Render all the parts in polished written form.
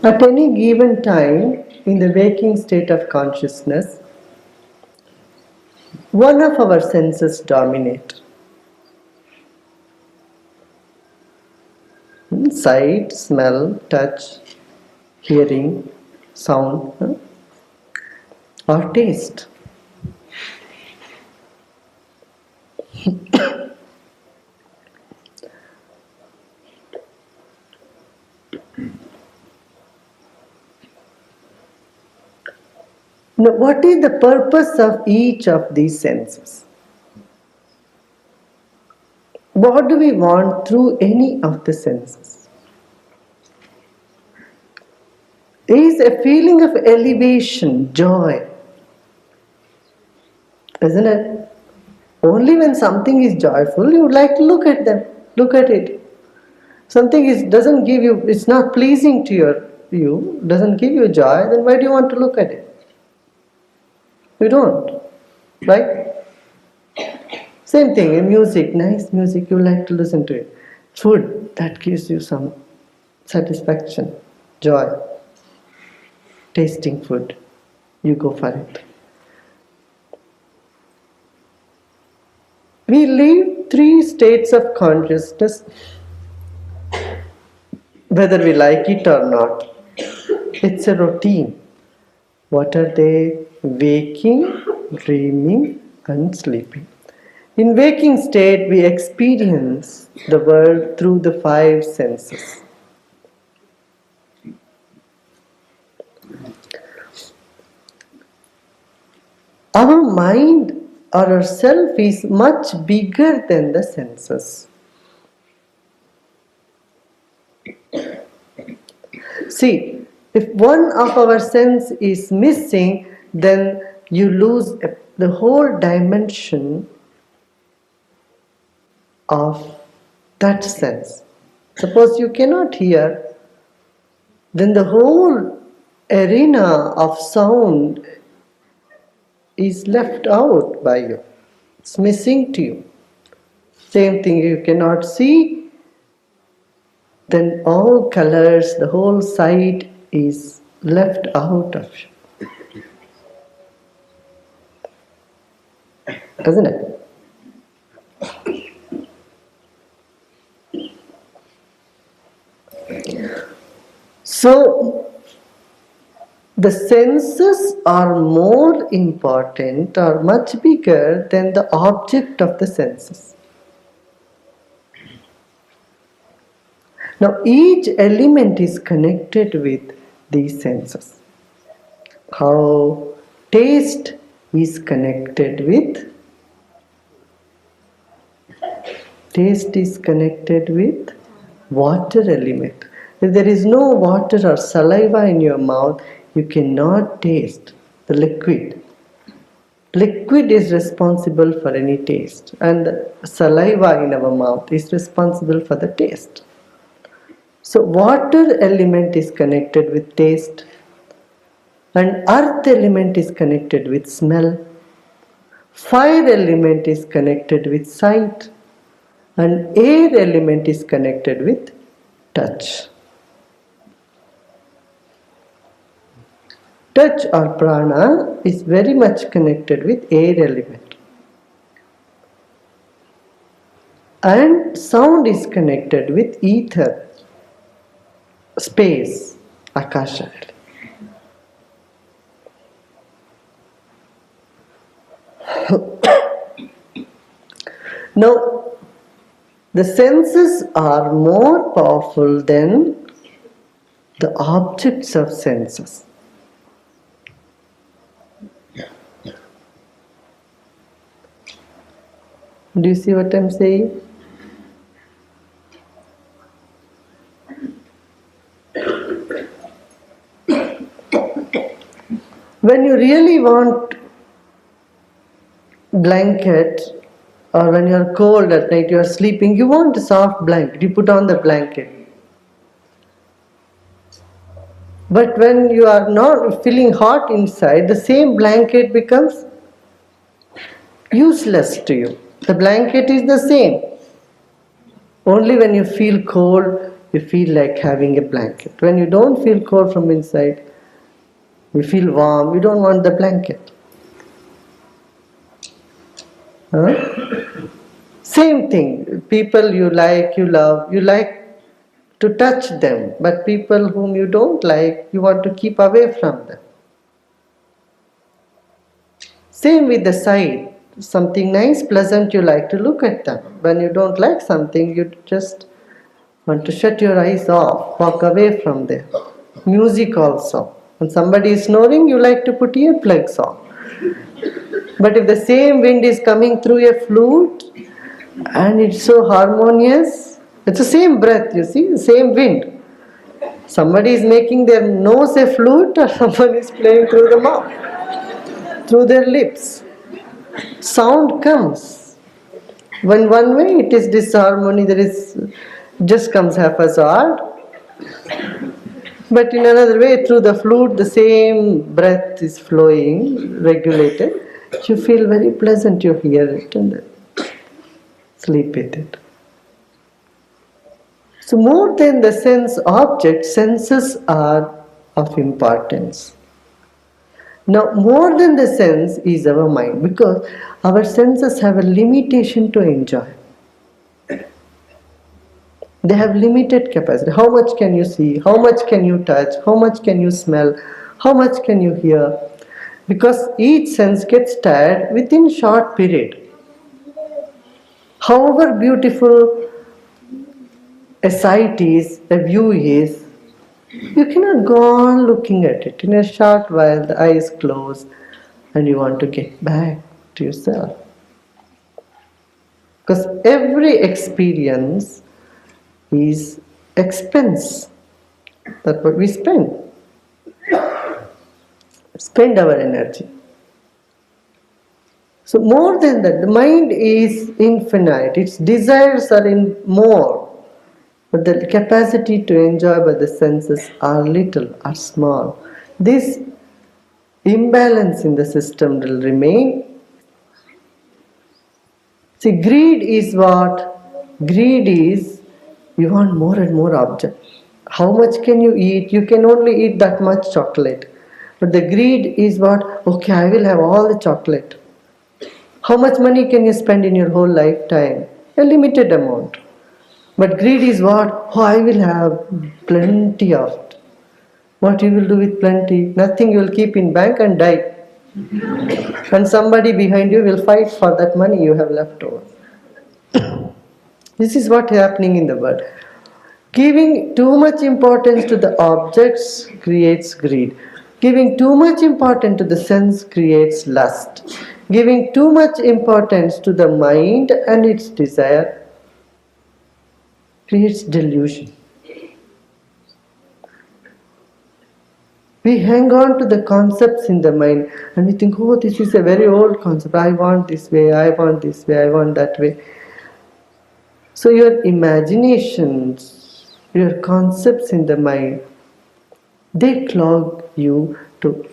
At any given time in the waking state of consciousness, one of our senses dominate. Sight, smell, touch, hearing, sound, or taste. Now, what is the purpose of each of these senses? What do we want through any of the senses? There is a feeling of elevation, joy, isn't it? Only when something is joyful, you would like to look at it. Something doesn't give you, it's not pleasing to you, doesn't give you joy, then why do you want to look at it? You don't, right? Same thing in music, nice music, you like to listen to it. Food, that gives you some satisfaction, joy. Tasting food, you go for it. We live 3 states of consciousness, whether we like it or not. It's a routine. What are they? Waking, dreaming, and sleeping. In waking state, we experience the world through the 5 senses. Our mind or our self is much bigger than the senses. See, if one of our sense is missing, then you lose the whole dimension of that sense. Suppose you cannot hear, then the whole arena of sound is left out by you. It's missing to you. Same thing, you cannot see, then all colors, the whole sight is left out of you. Isn't it? So, the senses are more important or much bigger than the object of the senses. Now, each element is connected with these senses. How taste is connected with water element. If there is no water or saliva in your mouth, you cannot taste the liquid. Liquid is responsible for any taste, and the saliva in our mouth is responsible for the taste. So water element is connected with taste, and earth element is connected with smell. Fire element is connected with sight, and air element is connected with touch. Touch or prana is very much connected with air element. And sound is connected with ether, space, akasha. Now, the senses are more powerful than the objects of senses. Do you see what I'm saying? When you really want blanket, or when you are cold at night, you are sleeping, you want a soft blanket, you put on the blanket. But when you are not feeling hot inside, the same blanket becomes useless to you. The blanket is the same. Only when you feel cold, you feel like having a blanket. When you don't feel cold from inside, you feel warm, you don't want the blanket. Huh? Same thing. People you love, you like to touch them, but people whom you don't like, you want to keep away from them. Same with the sight. Something nice, pleasant, you like to look at them. When you don't like something, you just want to shut your eyes off, walk away from them. Music also. When somebody is snoring, you like to put earplugs on. But if the same wind is coming through a flute and it's so harmonious, it's the same breath, you see, the same wind. Somebody is making their nose a flute or someone is playing through the mouth, through their lips. Sound comes. When one way it is disharmony, there is just comes haphazard. But in another way, through the flute, the same breath is flowing, regulated. You feel very pleasant, you hear it and sleep with it. So more than the sense object, senses are of importance. Now more than the sense is our mind, because our senses have a limitation to enjoy. They have limited capacity. How much can you see? How much can you touch? How much can you smell? How much can you hear? Because each sense gets tired within short period. However beautiful a sight is, a view is, you cannot go on looking at it. In a short while, the eyes close and you want to get back to yourself. Because every experience is expense. That's what we spend. Spend our energy. So more than that, the mind is infinite. Its desires are in more. But the capacity to enjoy by the senses are little, are small. This imbalance in the system will remain. See, greed is what? Greed is you want more and more objects. How much can you eat? You can only eat that much chocolate. But the greed is what? Okay, I will have all the chocolate. How much money can you spend in your whole lifetime? A limited amount. But greed is what? Oh, I will have plenty of it. What you will do with plenty? Nothing, you will keep in bank and die. And somebody behind you will fight for that money you have left over. This is what is happening in the world. Giving too much importance to the objects creates greed. Giving too much importance to the sense creates lust. Giving too much importance to the mind and its desire creates delusion. We hang on to the concepts in the mind and we think, oh, this is a very old concept. I want this way, I want this way, I want that way. So your imaginations, your concepts in the mind, they clog you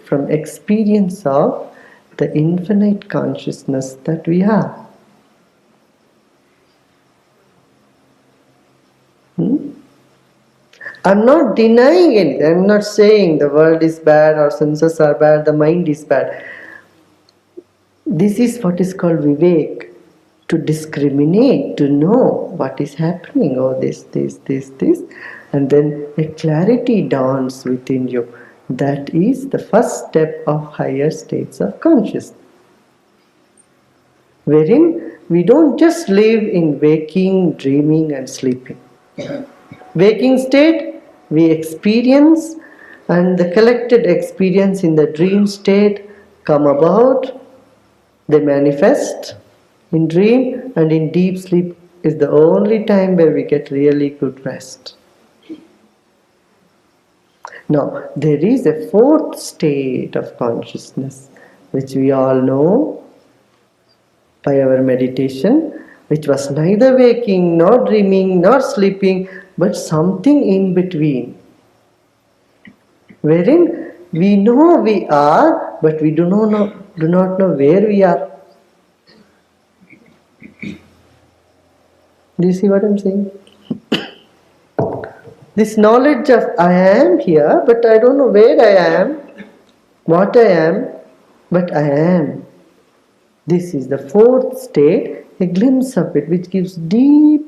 from experience of the infinite consciousness that we have. I'm not denying anything. I'm not saying the world is bad, our senses are bad, the mind is bad. This is what is called vivek. To discriminate, to know what is happening. Oh, this. And then a clarity dawns within you. That is the first step of higher states of consciousness. Wherein we don't just live in waking, dreaming and sleeping. Waking state, we experience, and the collected experience in the dream state come about, they manifest in dream, and in deep sleep is the only time where we get really good rest. Now, there is a fourth state of consciousness which we all know by our meditation, which was neither waking, nor dreaming, nor sleeping, but something in between, wherein we know we are, but we do not know where we are. Do you see what I'm saying? This knowledge of I am here, but I don't know where I am, what I am, but I am. This is the fourth state, a glimpse of it, which gives deep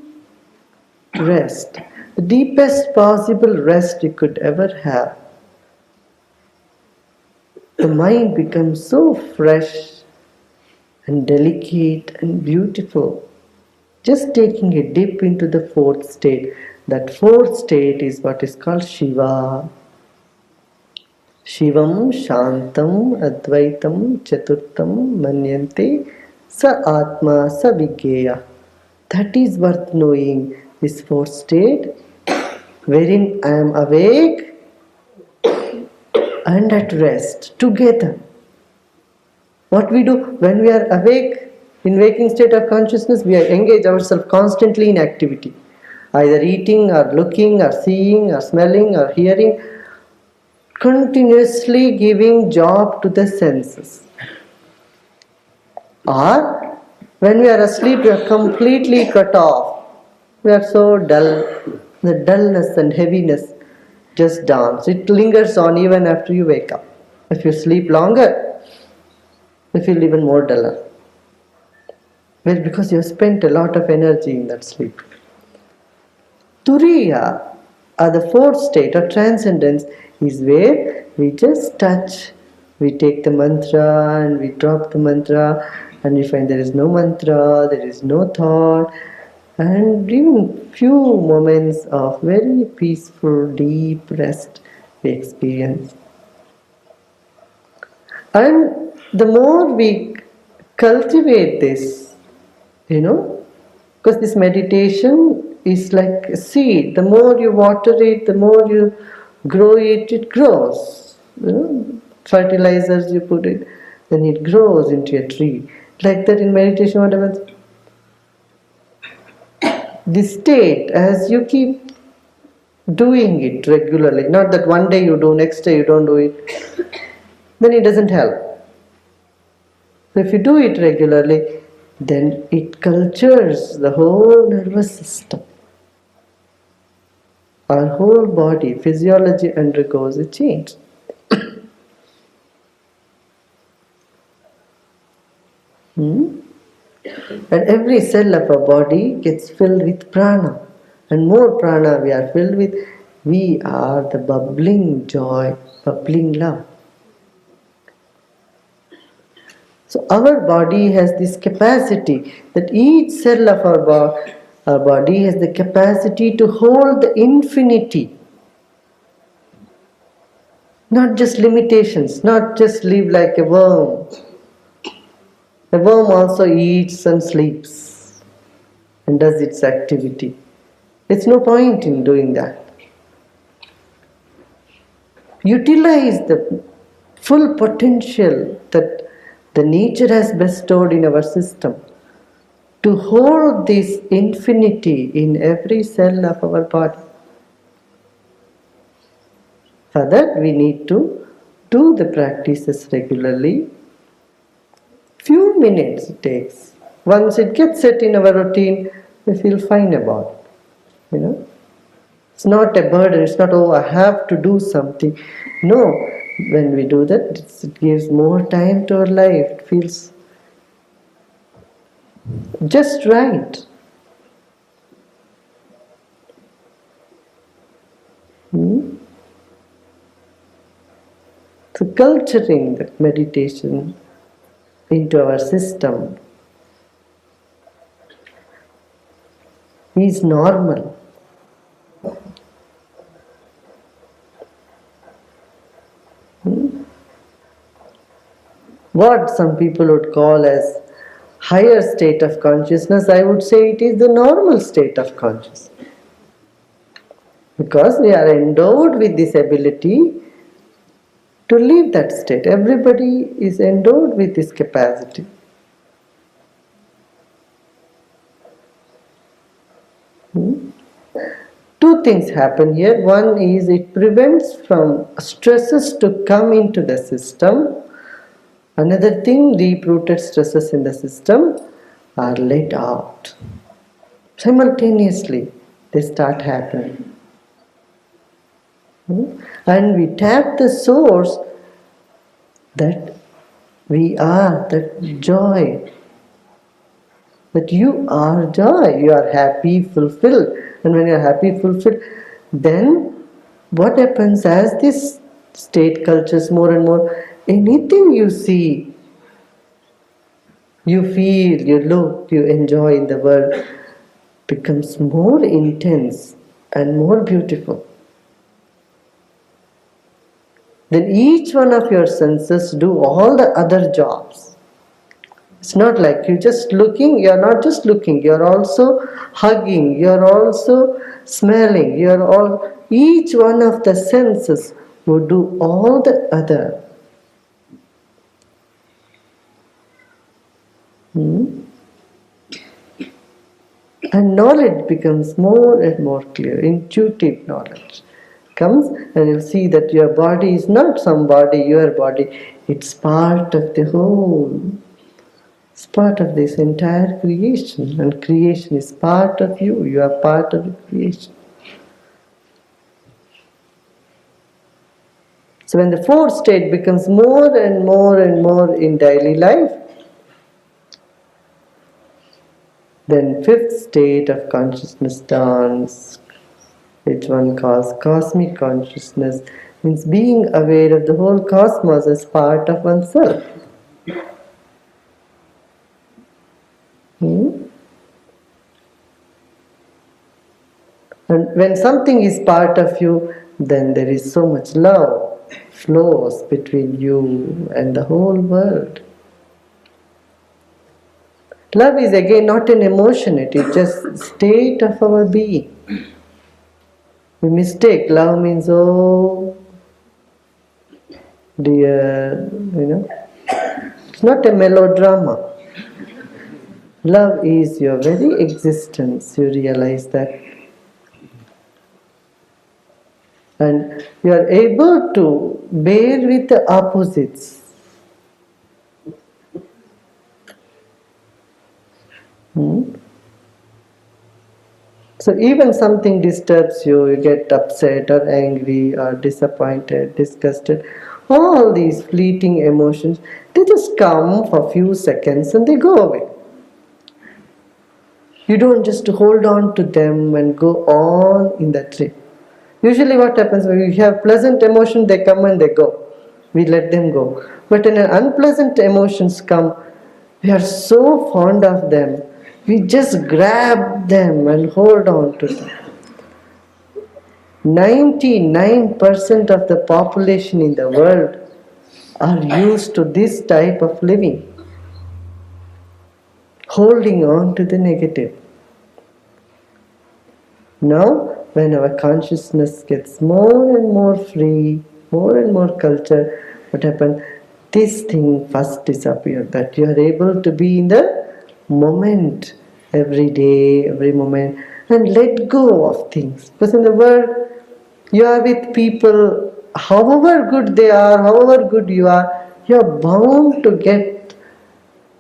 rest, the deepest possible rest you could ever have. The mind becomes so fresh and delicate and beautiful. Just taking a dip into the fourth state. That fourth state is what is called Shiva. Shivam Shantam Advaitam Chaturtam Manyante Sa Atma Sa Viggeya. That is worth knowing, this fourth state, wherein I am awake and at rest together. What we do when we are awake, in waking state of consciousness, we engage ourselves constantly in activity, either eating or looking or seeing or smelling or hearing, continuously giving job to the senses. Or when we are asleep, we are completely cut off. We are so dull. The dullness and heaviness just dawns. It lingers on even after you wake up. If you sleep longer, you feel even more duller. Well, because you have spent a lot of energy in that sleep. Turiya, or the fourth state of transcendence, is where we just touch. We take the mantra and we drop the mantra, and we find there is no mantra, there is no thought, and even few moments of very peaceful, deep rest we experience. And the more we cultivate this, because this meditation is like a seed. The more you water it, the more you grow it, it grows. Fertilizers you put it, then it grows into a tree. Like that in meditation, what happens? This state, as you keep doing it regularly, not that one day you do, next day you don't do it, then it doesn't help. So if you do it regularly, then it cultures the whole nervous system. Our whole body, physiology undergoes a change. And every cell of our body gets filled with prana. And more prana we are filled with, we are the bubbling joy, bubbling love. So our body has this capacity that each cell of our body has the capacity to hold the infinity. Not just limitations, not just live like a worm. A worm also eats and sleeps and does its activity. There's no point in doing that. Utilize the full potential that the nature has bestowed in our system to hold this infinity in every cell of our body. For that we need to do the practices regularly. Few minutes it takes. Once it gets set in our routine, we feel fine about it. It's not a burden, it's not, I have to do something. No, when we do that, it gives more time to our life. It feels just right. So culturing that meditation into our system is normal. What some people would call as higher state of consciousness, I would say it is the normal state of consciousness. Because we are endowed with this ability to live that state. Everybody is endowed with this capacity. Two things happen here. One is it prevents from stresses to come into the system. Another thing, deep-rooted stresses in the system are let out. Simultaneously, they start happening. And we tap the source that we are, that joy. That you are joy, you are happy, fulfilled. And when you are happy, fulfilled, then what happens as this state cultures more and more, anything you see, you feel, you look, you enjoy in the world becomes more intense and more beautiful. Then each one of your senses do all the other jobs. It's not like you're just looking, you're not just looking, you're also hugging, you're also smelling, you're all, each one of the senses would do all the other. And knowledge becomes more and more clear, intuitive knowledge comes, and you'll see that your body is not some body, your body, it's part of the whole. It's part of this entire creation, and creation is part of you. You are part of the creation. So when the fourth state becomes more and more and more in daily life, then fifth state of consciousness dawns, which one calls cosmic consciousness, means being aware of the whole cosmos as part of oneself. And when something is part of you, then there is so much love flows between you and the whole world. Love is again not an emotion, it is just state of our being. We mistake love means, oh dear, it's not a melodrama. Love is your very existence, you realize that. And you are able to bear with the opposites. So even something disturbs you, you get upset or angry or disappointed, disgusted, all these fleeting emotions, they just come for a few seconds and they go away. You don't just hold on to them and go on in that trip. Usually what happens when we have pleasant emotion, they come and they go. We let them go. But when unpleasant emotions come, we are so fond of them, we just grab them and hold on to them. 99% of the population in the world are used to this type of living, holding on to the negative. Now, when our consciousness gets more and more free, more and more culture, what happens? This thing first disappears, that you are able to be in the moment, every day, every moment, and let go of things. Because in the world, you are with people, however good they are, however good you are bound to get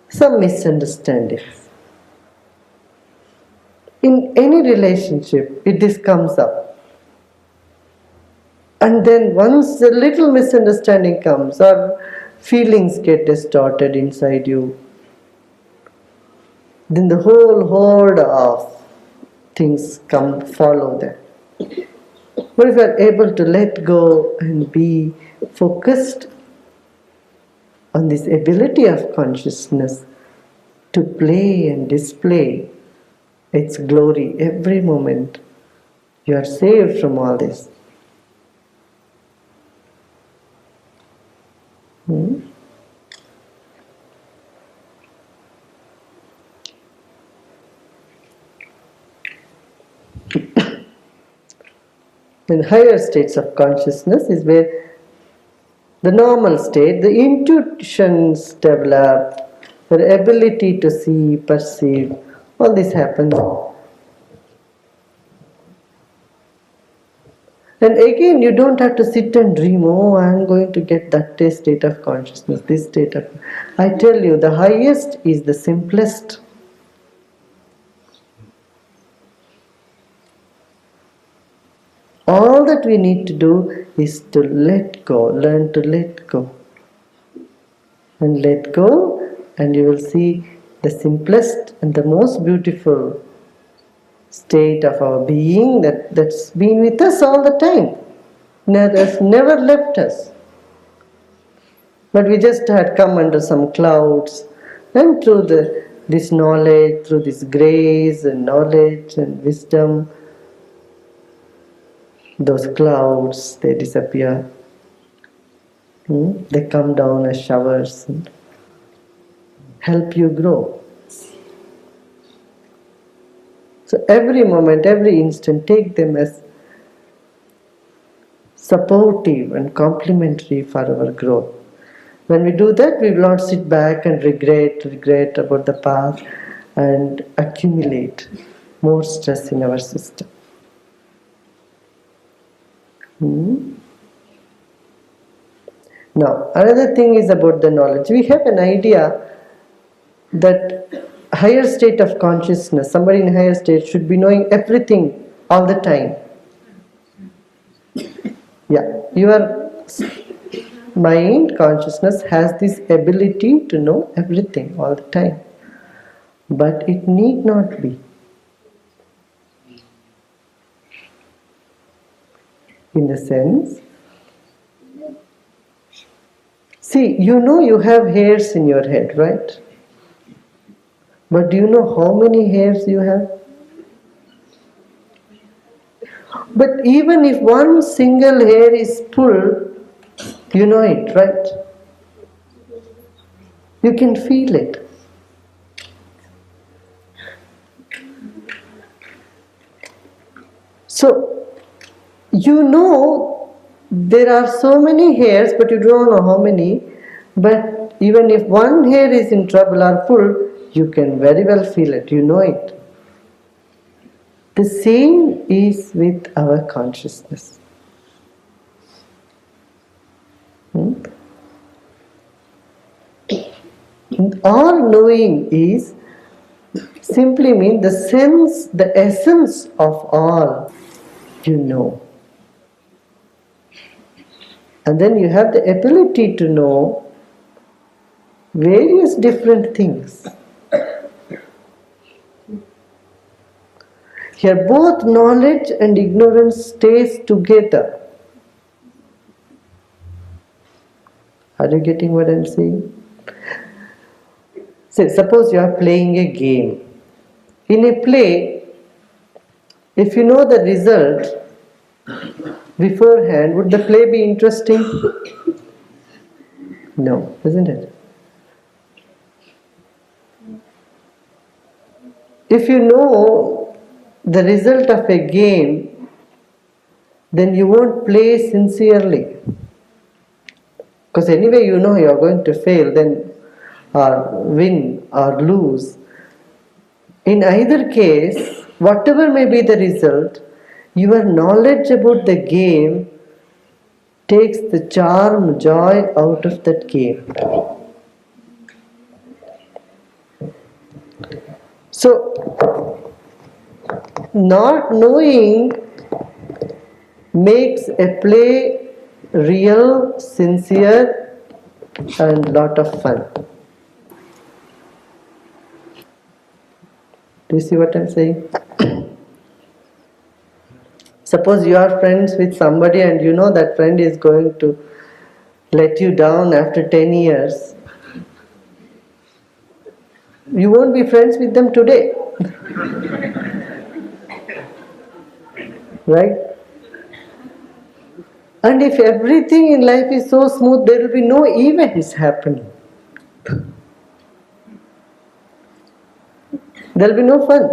some misunderstandings. In any relationship, this comes up. And then once a little misunderstanding comes, or feelings get distorted inside you, then the whole horde of things follow them. But if you are able to let go and be focused on this ability of consciousness to play and display its glory every moment, you are saved from all this. In higher states of consciousness is where the normal state, the intuitions develop, the ability to see, perceive, all this happens. And again, you don't have to sit and dream, oh, I am going to get that state of consciousness, this state of... I tell you, the highest is the simplest. All that we need to do is to let go, learn to let go. And let go, and you will see the simplest and the most beautiful state of our being that's been with us all the time. Has never left us. But we just had come under some clouds, and through this knowledge, through this grace and knowledge and wisdom, those clouds, they disappear. They come down as showers and help you grow. So every moment, every instant, take them as supportive and complementary for our growth. When we do that, we will not sit back and regret about the past and accumulate more stress in our system. Now, another thing is about the knowledge. We have an idea that higher state of consciousness, somebody in higher state should be knowing everything all the time. Yeah, your mind, consciousness has this ability to know everything all the time. But it need not be. In the sense, see, you know you have hairs in your head, right? But do you know how many hairs you have? But even if one single hair is pulled, you know it, right? You can feel it. So, you know there are so many hairs, but you don't know how many. But even if one hair is in trouble or pulled, you can very well feel it, you know it. The same is with our consciousness. All knowing is simply means the sense, the essence of all you know. And then you have the ability to know various different things. Here both knowledge and ignorance stays together. Are you getting what I'm saying? So suppose you are playing a game. In a play, if you know the result beforehand, would the play be interesting? No, isn't it? If you know the result of a game, then you won't play sincerely. Because anyway you know you are going to fail, then or win or lose. In either case, whatever may be the result, your knowledge about the game takes the charm, joy out of that game. So, not knowing makes a play real, sincere, and lot of fun. Do you see what I'm saying? Suppose you are friends with somebody and you know that friend is going to let you down after 10 years. You won't be friends with them today. Right? And if everything in life is so smooth, there will be no events happening. There will be no fun.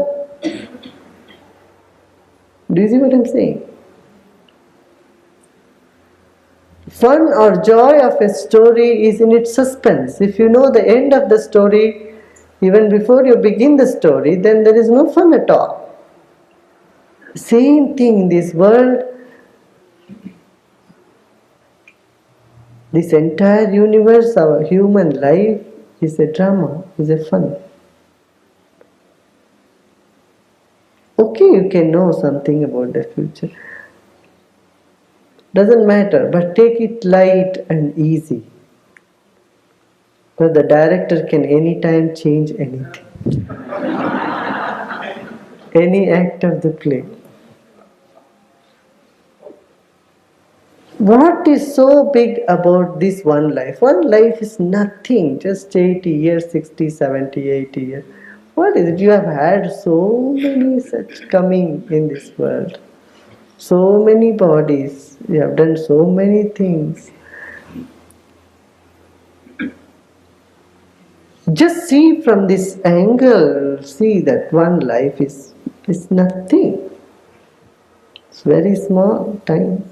Do you see what I'm saying? Fun or joy of a story is in its suspense. If you know the end of the story, even before you begin the story, then there is no fun at all. Same thing in this world. This entire universe, our human life, is a drama, is a fun. Okay, you can know something about the future. Doesn't matter, but take it light and easy. But the director can anytime change anything, any act of the play. What is so big about this one life? One life is nothing, just 80 years, 60, 70, 80 years. What is it? You have had so many such coming in this world. So many bodies. You have done so many things. Just see from this angle, see that one life is nothing. It's very small time.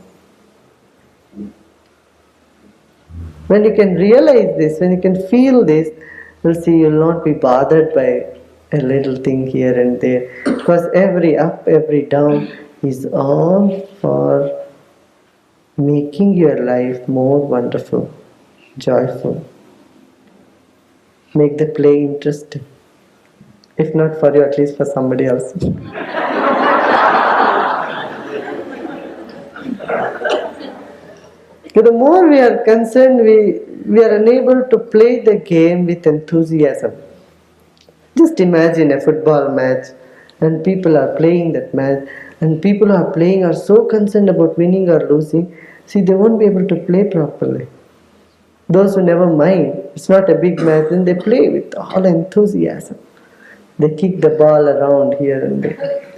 When you can realize this, when you can feel this, you'll see you'll not be bothered by a little thing here and there. Because every up, every down is all for making your life more wonderful, joyful. Make the play interesting. If not for you, at least for somebody else. The more we are concerned, we are unable to play the game with enthusiasm. Just imagine a football match and people are playing that match and people who are playing are so concerned about winning or losing. See, they won't be able to play properly. Those who never mind, it's not a big match, then they play with all enthusiasm. They kick the ball around here and there.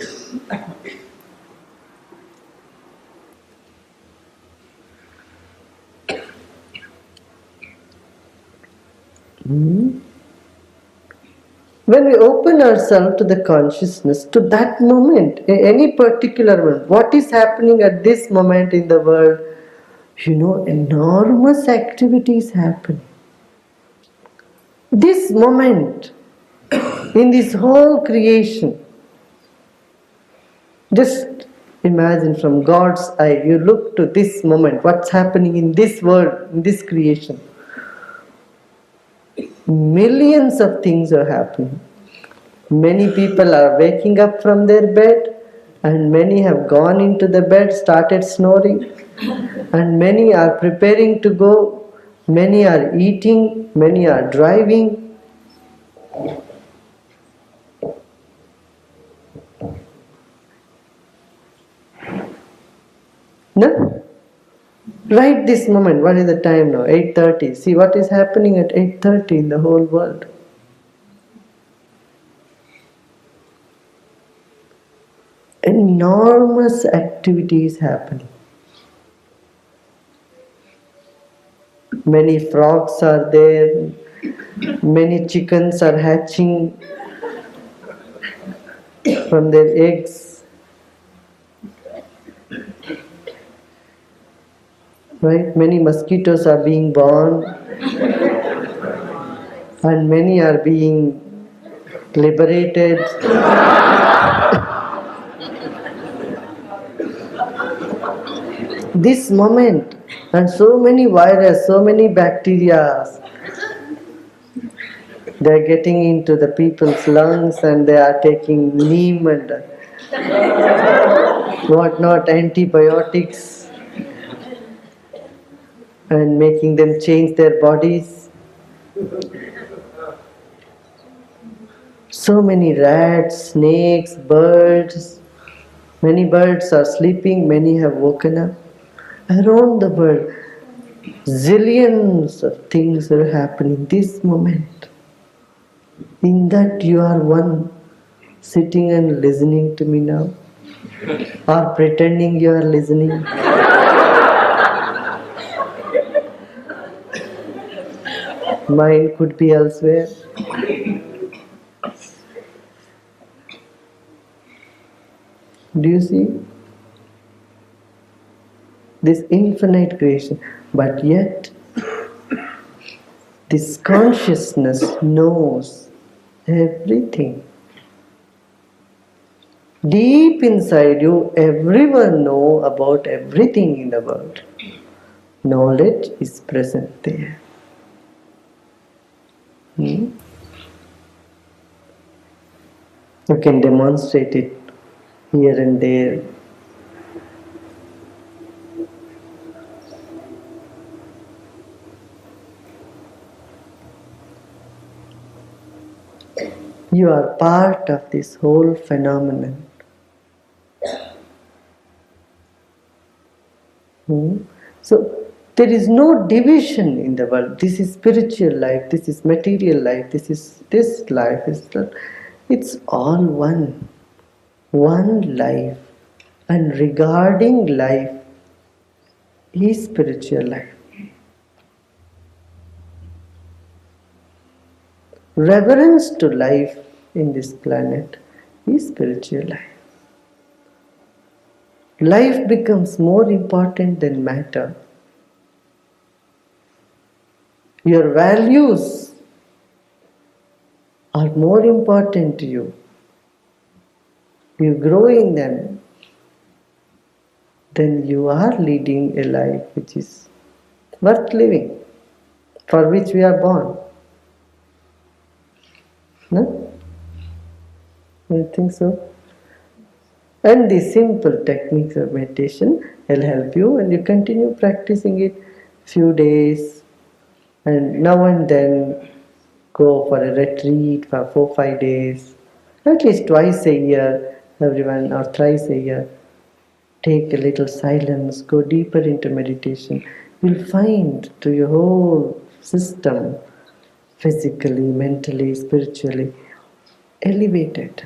When we open ourselves to the consciousness, to that moment, any particular moment, what is happening at this moment in the world, enormous activities happen. This moment, in this whole creation, just imagine from God's eye, you look to this moment, what's happening in this world, in this creation. Millions of things are happening. Many people are waking up from their bed, and many have gone into the bed, started snoring, and many are preparing to go, many are eating, many are driving. No? Right this moment, what is the time now? 8:30. See what is happening at 8:30 in the whole world. Enormous activities happening. Many frogs are there, many chickens are hatching from their eggs. Right? Many mosquitoes are being born and many are being liberated. This moment, and so many viruses, so many bacteria, they are getting into the people's lungs and they are taking neem and whatnot, antibiotics, and making them change their bodies. So many rats, snakes, birds. Many birds are sleeping, many have woken up. Around the world, zillions of things are happening this moment. In that you are one, sitting and listening to me now, or pretending you are listening. Mind could be elsewhere. Do you see? This infinite creation, but yet this consciousness knows everything. Deep inside you, everyone knows about everything in the world. Knowledge is present there. You can demonstrate it here and there. You are part of this whole phenomenon. So there is no division in the world. This is spiritual life, this is material life, this life is that. It's all one life. And regarding life is spiritual life. Reverence to life in this planet is spiritual life. Life becomes more important than matter. Your values are more important to you. You grow in them, then you are leading a life which is worth living, for which we are born. No? You think so? And the simple techniques of meditation will help you, and you continue practicing it few days, and now and then go for a retreat for 4-5 days, at least twice a year, everyone, or thrice a year. Take a little silence, go deeper into meditation. You'll find to your whole system, physically, mentally, spiritually, elevated.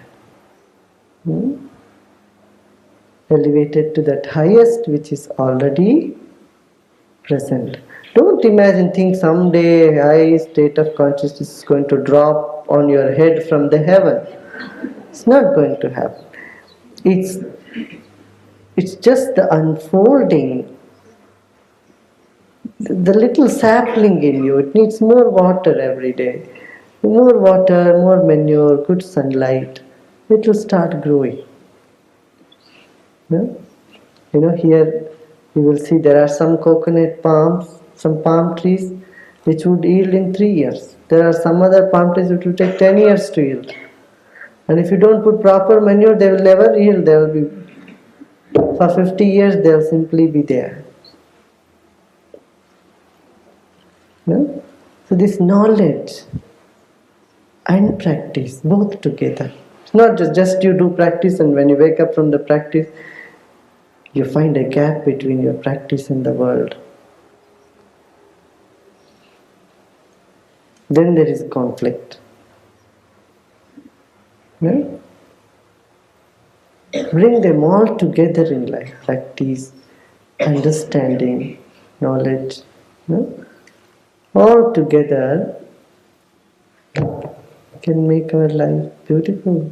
Elevated to that highest which is already present. Don't imagine, think someday high state of consciousness is going to drop on your head from the heaven. It's not going to happen. It's just the unfolding, the little sapling in you. It needs more water every day. More water, more manure, good sunlight. It will start growing. No? Here you will see there are some coconut palms, some palm trees which would yield in 3 years. There are some other palm trees which will take 10 years to yield. And if you don't put proper manure, they will never yield. They will be, for 50 years, they will simply be there. No? So this knowledge and practice, both together. It's not just you do practice and when you wake up from the practice, you find a gap between your practice and the world. Then there is conflict. No? Bring them all together in life. Practice, understanding, knowledge. No? All together can make our life beautiful.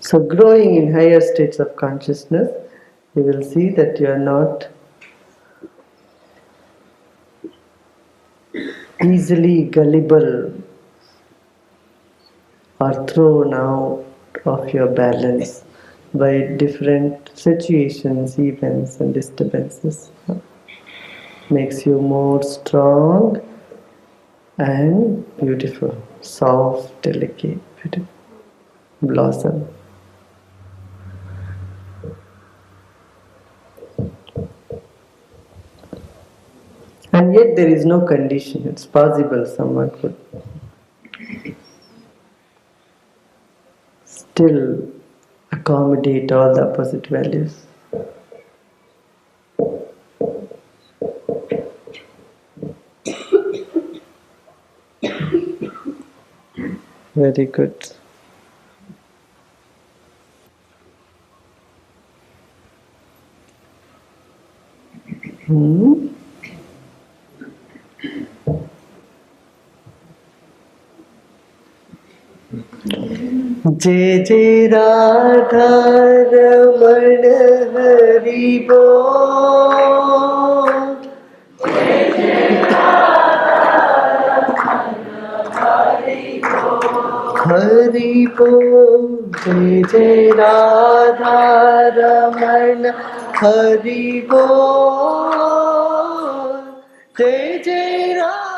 So growing in higher states of consciousness, you will see that you are not easily gullible or thrown out of your balance by different situations, events and disturbances. Makes you more strong and beautiful, soft, delicate, beautiful, blossom. And yet there is no condition. It's possible someone could still accommodate all the opposite values. Very good. जय जय राधा रमण हरि बोल, हरि बोल। जय जय राधा रमण हरि बोल, जय जय राधा